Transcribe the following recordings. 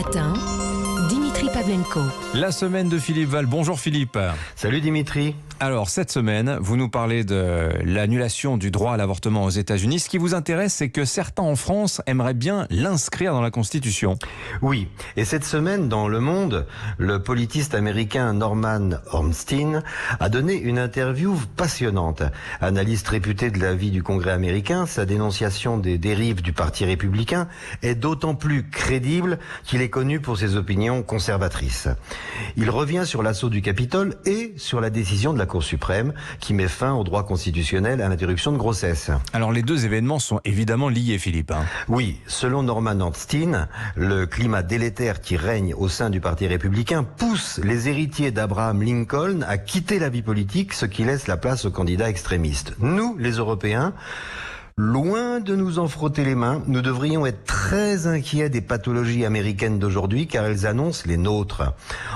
matin, Dimitri Pavlenko. La semaine de Philippe Val. Bonjour Philippe. Salut Dimitri. Alors cette semaine, vous nous parlez de l'annulation du droit à l'avortement aux États-Unis. Ce qui vous intéresse, c'est que certains en France aimeraient bien l'inscrire dans la Constitution. Oui, et cette semaine, dans Le Monde, le politiste américain Norman Ornstein a donné une interview passionnante. Analyste réputé de la vie du Congrès américain, sa dénonciation des dérives du Parti républicain est d'autant plus crédible qu'il est connu pour ses opinions conservatrices. Il revient sur l'assaut du Capitole et sur la décision de la Cour suprême qui met fin au droit constitutionnel à l'interruption de grossesse. Alors les deux événements sont évidemment liés, Philippe. Oui, selon Norman Ornstein, le climat délétère qui règne au sein du Parti républicain pousse les héritiers d'Abraham Lincoln à quitter la vie politique, ce qui laisse la place aux candidats extrémistes. Nous, les Européens, loin de nous en frotter les mains, nous devrions être très inquiets des pathologies américaines d'aujourd'hui car elles annoncent les nôtres.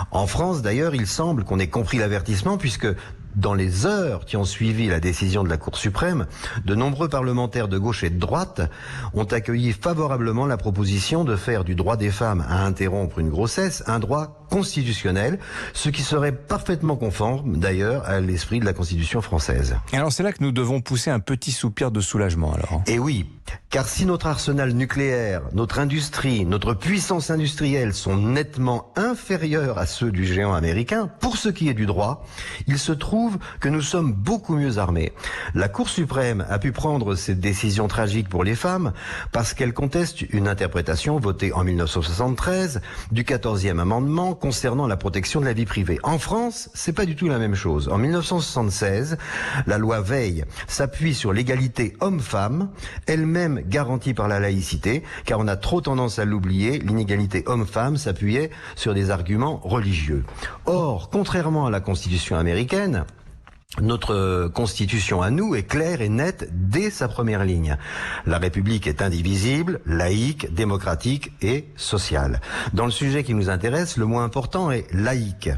En France d'ailleurs, il semble qu'on ait compris l'avertissement puisque dans les heures qui ont suivi la décision de la Cour suprême, de nombreux parlementaires de gauche et de droite ont accueilli favorablement la proposition de faire du droit des femmes à interrompre une grossesse un droit constitutionnel, ce qui serait parfaitement conforme d'ailleurs à l'esprit de la Constitution française. Alors c'est là que nous devons pousser un petit soupir de soulagement alors. Et oui, car si notre arsenal nucléaire, notre industrie, notre puissance industrielle sont nettement inférieurs à ceux du géant américain, pour ce qui est du droit, il se trouve que nous sommes beaucoup mieux armés. La Cour suprême a pu prendre cette décision tragique pour les femmes parce qu'elle conteste une interprétation votée en 1973 du 14e amendement concernant la protection de la vie privée. En France, c'est pas du tout la même chose. En 1976, la loi Veil s'appuie sur l'égalité homme-femme, elle-même garantie par la laïcité, car on a trop tendance à l'oublier, l'inégalité homme-femme s'appuyait sur des arguments religieux. Or, contrairement à la Constitution américaine, notre Constitution à nous est claire et nette dès sa première ligne. La République est indivisible, laïque, démocratique et sociale. Dans le sujet qui nous intéresse, le mot important est laïque.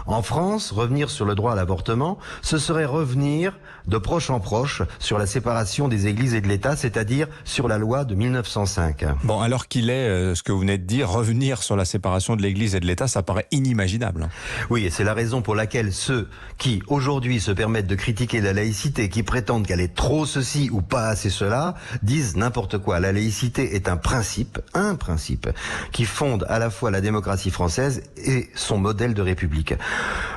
En France, revenir sur le droit à l'avortement, ce serait revenir de proche en proche sur la séparation des églises et de l'État, c'est-à-dire sur la loi de 1905. Bon, alors qu'il est, ce que vous venez de dire, revenir sur la séparation de l'Église et de l'État, ça paraît inimaginable. Oui, et c'est la raison pour laquelle ceux qui, aujourd'hui, se permettent de critiquer la laïcité, qui prétendent qu'elle est trop ceci ou pas assez cela, disent n'importe quoi. La laïcité est un principe qui fonde à la fois la démocratie française et son modèle de république.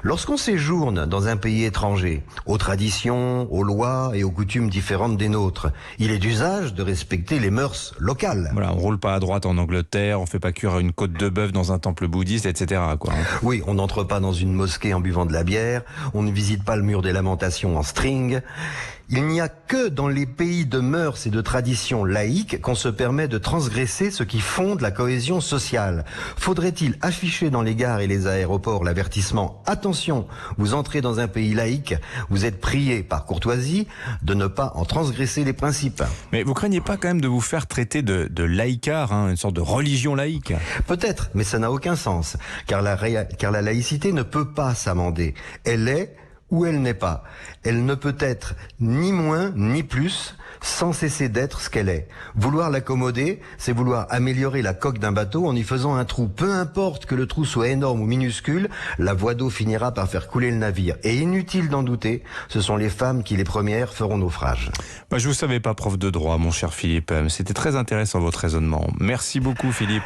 Lorsqu'on séjourne dans un pays étranger, aux traditions, aux lois et aux coutumes différentes des nôtres, il est d'usage de respecter les mœurs locales. Voilà, on roule pas à droite en Angleterre, on fait pas cuire une côte de bœuf dans un temple bouddhiste, etc. quoi. Oui, on n'entre pas dans une mosquée en buvant de la bière, on ne visite pas le mur des lamentations en string. Il n'y a que dans les pays de mœurs et de traditions laïques qu'on se permet de transgresser ce qui fonde la cohésion sociale. Faudrait-il afficher dans les gares et les aéroports l'avertissement « Attention, vous entrez dans un pays laïque, vous êtes prié par courtoisie de ne pas en transgresser les principes ». Mais vous craignez pas quand même de vous faire traiter de laïcard, une sorte de religion laïque? Peut-être, mais ça n'a aucun sens, car la laïcité ne peut pas s'amender. Elle est ou elle n'est pas. Elle ne peut être ni moins ni plus sans cesser d'être ce qu'elle est. Vouloir l'accommoder, c'est vouloir améliorer la coque d'un bateau en y faisant un trou. Peu importe que le trou soit énorme ou minuscule, la voie d'eau finira par faire couler le navire. Et inutile d'en douter, ce sont les femmes qui les premières feront naufrage. Je vous savais pas prof de droit, mon cher Philippe. C'était très intéressant votre raisonnement. Merci beaucoup Philippe.